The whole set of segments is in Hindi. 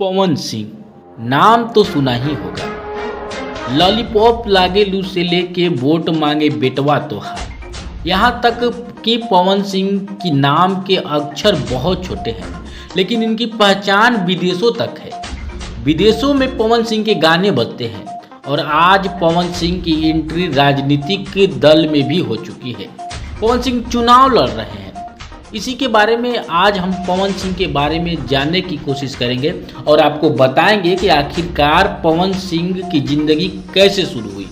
पवन सिंह नाम तो सुना ही होगा। लॉलीपॉप लागे लू से लेके वोट मांगे बेटवा तोहार, यहाँ तक कि पवन सिंह की नाम के अक्षर बहुत छोटे हैं, लेकिन इनकी पहचान विदेशों तक है। विदेशों में पवन सिंह के गाने बजते हैं और आज पवन सिंह की एंट्री राजनीतिक दल में भी हो चुकी है। पवन सिंह चुनाव लड़ रहे हैं। इसी के बारे में आज हम पवन सिंह के बारे में जानने की कोशिश करेंगे और आपको बताएंगे कि आखिरकार पवन सिंह की ज़िंदगी कैसे शुरू हुई।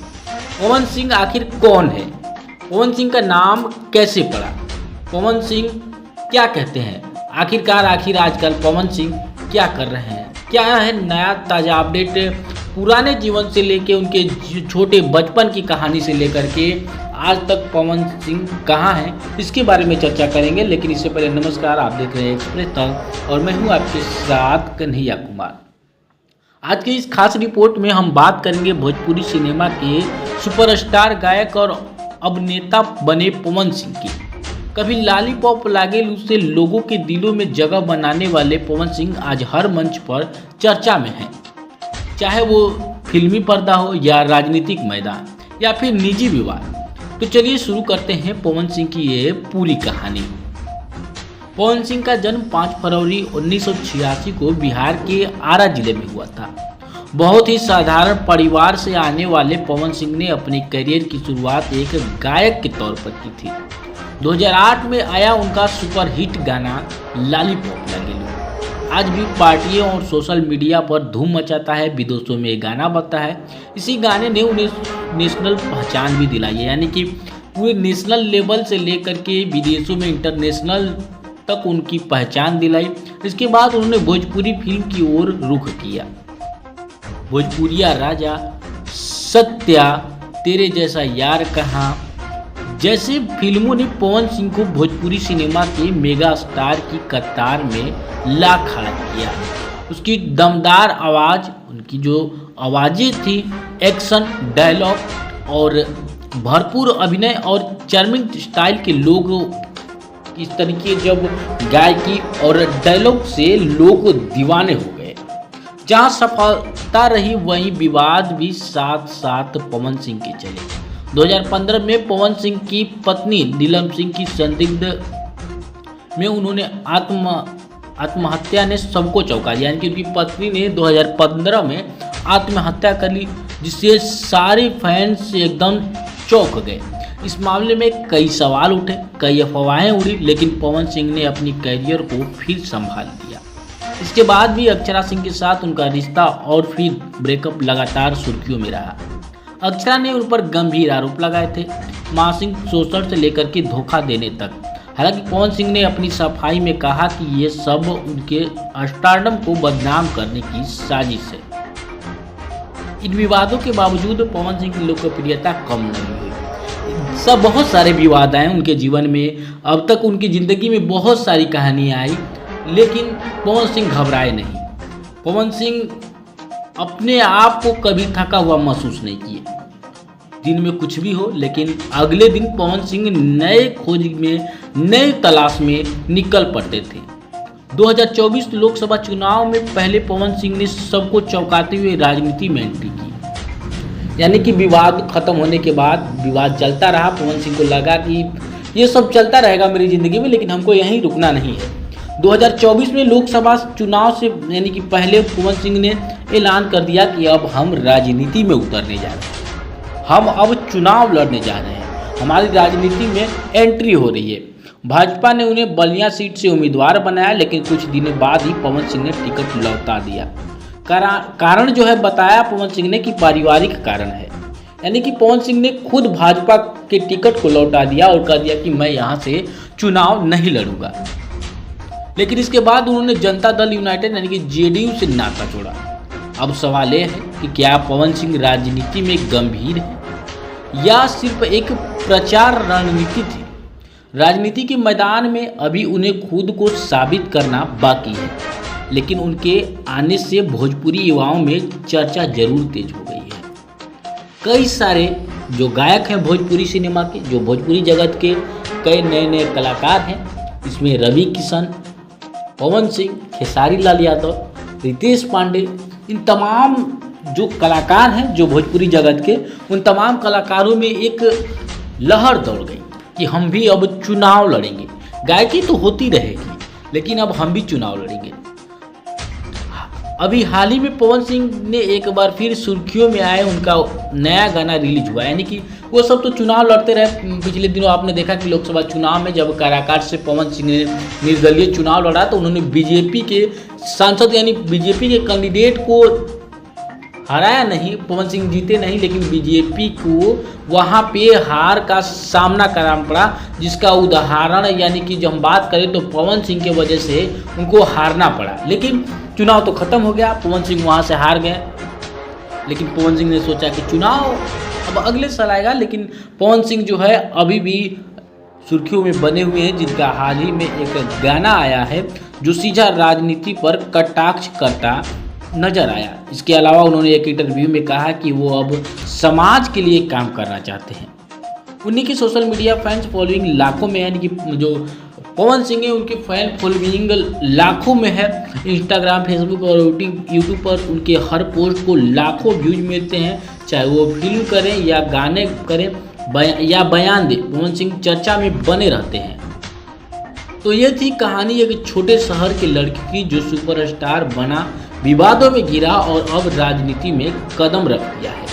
पवन सिंह आखिर कौन है, पवन सिंह का नाम कैसे पड़ा, पवन सिंह क्या कहते हैं, आखिर आजकल पवन सिंह क्या कर रहे हैं, क्या है नया ताज़ा अपडेट पुराने जीवन से लेके उनके छोटे बचपन की कहानी से लेकर के आज तक पवन सिंह कहाँ हैं, इसके बारे में चर्चा करेंगे। लेकिन इससे पहले नमस्कार, आप देख रहे हैं एक्सप्रेस तक और मैं हूँ आपके साथ कन्हैया कुमार। आज की इस खास रिपोर्ट में हम बात करेंगे भोजपुरी सिनेमा के सुपरस्टार गायक और अभिनेता बने पवन सिंह की। कभी लॉलीपॉप लागे लू से लोगों के दिलों में जगह बनाने वाले पवन सिंह आज हर मंच पर चर्चा में हैं, चाहे वो फिल्मी पर्दा हो या राजनीतिक मैदान या फिर निजी विवाद। तो चलिए शुरू करते हैं पवन सिंह की ये पूरी कहानी। पवन सिंह का जन्म 5 फरवरी 1986 को बिहार के आरा जिले में हुआ था। बहुत ही साधारण परिवार से आने वाले पवन सिंह ने अपने करियर की शुरुआत एक गायक के तौर पर की थी। 2008 में आया उनका सुपरहिट गाना लॉलीपॉप लागे लू। आज भी पार्टियों और सोशल मीडिया पर धूम मचाता है, विदेशों में गाना बजता है। इसी गाने ने उन्हें नेशनल पहचान भी दिलाई है, यानी कि पूरे नेशनल लेवल से लेकर के विदेशों में इंटरनेशनल तक उनकी पहचान दिलाई। इसके बाद उन्होंने भोजपुरी फिल्म की ओर रुख किया। भोजपुरिया राजा, सत्या, तेरे जैसा यार कहाँ जैसे फिल्मों ने पवन सिंह को भोजपुरी सिनेमा के मेगा स्टार की कतार में ला खड़ा किया। उसकी दमदार आवाज़, उनकी जो आवाज़ें थी, एक्शन, डायलॉग और भरपूर अभिनय और चार्मिंग स्टाइल के लोग इस तरीके जब गायकी और डायलॉग से लोग दीवाने हो गए। जहां सफलता रही वहीं विवाद भी साथ साथ पवन सिंह के चले। 2015 में पवन सिंह की पत्नी नीलम सिंह की संदिग्ध में उन्होंने आत्महत्या ने सबको चौंका दिया, यानी कि उनकी पत्नी ने 2015 में आत्महत्या कर ली, जिससे सारे फैंस एकदम चौंक गए। इस मामले में कई सवाल उठे, कई अफवाहें उड़ी, लेकिन पवन सिंह ने अपनी करियर को फिर संभाल लिया। इसके बाद भी अक्षरा सिंह के साथ उनका रिश्ता और फिर ब्रेकअप लगातार सुर्खियों में रहा। अक्षरा ने उन पर गंभीर आरोप लगाए थे, मानसिक शोषण से लेकर के धोखा देने तक। हालांकि पवन सिंह ने अपनी सफाई में कहा कि ये सब उनके स्टारडम को बदनाम करने की साजिश है। इन विवादों के बावजूद पवन सिंह की लोकप्रियता कम नहीं हुई। सब बहुत सारे विवाद आए उनके जीवन में, अब तक उनकी ज़िंदगी में बहुत सारी कहानियाँ आई, लेकिन पवन सिंह घबराए नहीं। पवन सिंह अपने आप को कभी थका हुआ महसूस नहीं किए। दिन में कुछ भी हो, लेकिन अगले दिन पवन सिंह नए खोज में, नए तलाश में निकल पड़ते थे। 2024 लोकसभा चुनाव में पहले पवन सिंह ने सबको चौंकाते हुए राजनीति में एंट्री की, यानी कि विवाद खत्म होने के बाद विवाद चलता रहा। पवन सिंह को लगा कि ये सब चलता रहेगा मेरी ज़िंदगी में, लेकिन हमको यहीं रुकना नहीं है। 2024 में लोकसभा चुनाव से यानी कि पहले पवन सिंह ने ऐलान कर दिया कि अब हम राजनीति में उतरने जा रहे हैं, हम अब चुनाव लड़ने जा रहे हैं, हमारी राजनीति में एंट्री हो रही है। भाजपा ने उन्हें बलिया सीट से उम्मीदवार बनाया, लेकिन कुछ दिनों बाद ही पवन सिंह ने टिकट लौटा दिया। कारण जो है बताया पवन सिंह ने कि पारिवारिक कारण है, यानी कि पवन सिंह ने खुद भाजपा के टिकट को लौटा दिया और कह दिया कि मैं यहाँ से चुनाव नहीं लड़ूंगा। लेकिन इसके बाद उन्होंने जनता दल यूनाइटेड यानी कि जेडीयू से नाता जोड़ा। अब सवाल यह है कि क्या पवन सिंह राजनीति में गंभीर है या सिर्फ एक प्रचार रणनीति थी। राजनीति के मैदान में अभी उन्हें खुद को साबित करना बाकी है, लेकिन उनके आने से भोजपुरी युवाओं में चर्चा जरूर तेज हो गई है। कई सारे जो गायक हैं भोजपुरी सिनेमा के, जो भोजपुरी जगत के कई नए नए कलाकार हैं, इसमें रवि किशन, पवन सिंह, खेसारी लाल यादव, रितेश पांडे, इन तमाम जो कलाकार हैं जो भोजपुरी जगत के, उन तमाम कलाकारों में एक लहर दौड़ गई कि हम भी अब चुनाव लड़ेंगे। गायकी तो होती रहेगी लेकिन अब हम भी चुनाव लड़ेंगे। अभी हाल ही में पवन सिंह ने एक बार फिर सुर्खियों में आए, उनका नया गाना रिलीज हुआ, यानी कि वो सब तो चुनाव लड़ते रहे। पिछले दिनों आपने देखा कि लोकसभा चुनाव में जब काराकाट से पवन सिंह ने निर्दलीय चुनाव लड़ा तो उन्होंने बीजेपी के सांसद यानी बीजेपी के कैंडिडेट को हराया नहीं, पवन सिंह जीते नहीं, लेकिन बीजेपी को वहाँ पे हार का सामना करना पड़ा, जिसका उदाहरण यानी कि जब हम बात करें तो पवन सिंह के वजह से उनको हारना पड़ा। लेकिन चुनाव तो खत्म हो गया, पवन सिंह वहाँ से हार गए, लेकिन पवन सिंह ने सोचा कि चुनाव अब अगले साल आएगा। लेकिन पवन सिंह जो है अभी भी सुर्खियों में बने हुए हैं, जिनका हाल ही में एक गाना आया है जो सीधा राजनीति पर कटाक्ष करता नजर आया। इसके अलावा उन्होंने एक इंटरव्यू में कहा कि वो अब समाज के लिए काम करना चाहते हैं। उन्हीं की सोशल मीडिया फैंस फॉलोइंग लाखों में है, यानी कि जो पवन सिंह है उनके फैन फॉलोइंग लाखों में है। इंस्टाग्राम, फेसबुक और यूट्यूब पर उनके हर पोस्ट को लाखों व्यूज मिलते हैं, चाहे वो फिल्म करें या गाने करें या बयान दे, पवन सिंह चर्चा में बने रहते हैं। तो ये थी कहानी एक छोटे शहर के लड़की की जो सुपरस्टार बना, विवादों में गिरा और अब राजनीति में कदम रख दिया है।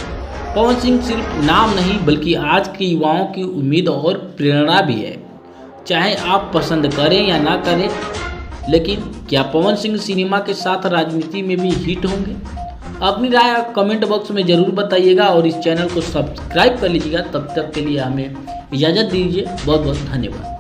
पवन सिंह सिर्फ नाम नहीं बल्कि आज के युवाओं की उम्मीद और प्रेरणा भी है। चाहे आप पसंद करें या ना करें, लेकिन क्या पवन सिंह सिनेमा के साथ राजनीति में भी हिट होंगे? अपनी राय कमेंट बॉक्स में ज़रूर बताइएगा और इस चैनल को सब्सक्राइब कर लीजिएगा। तब तक के लिए हमें इजाज़त दीजिए। बहुत बहुत धन्यवाद।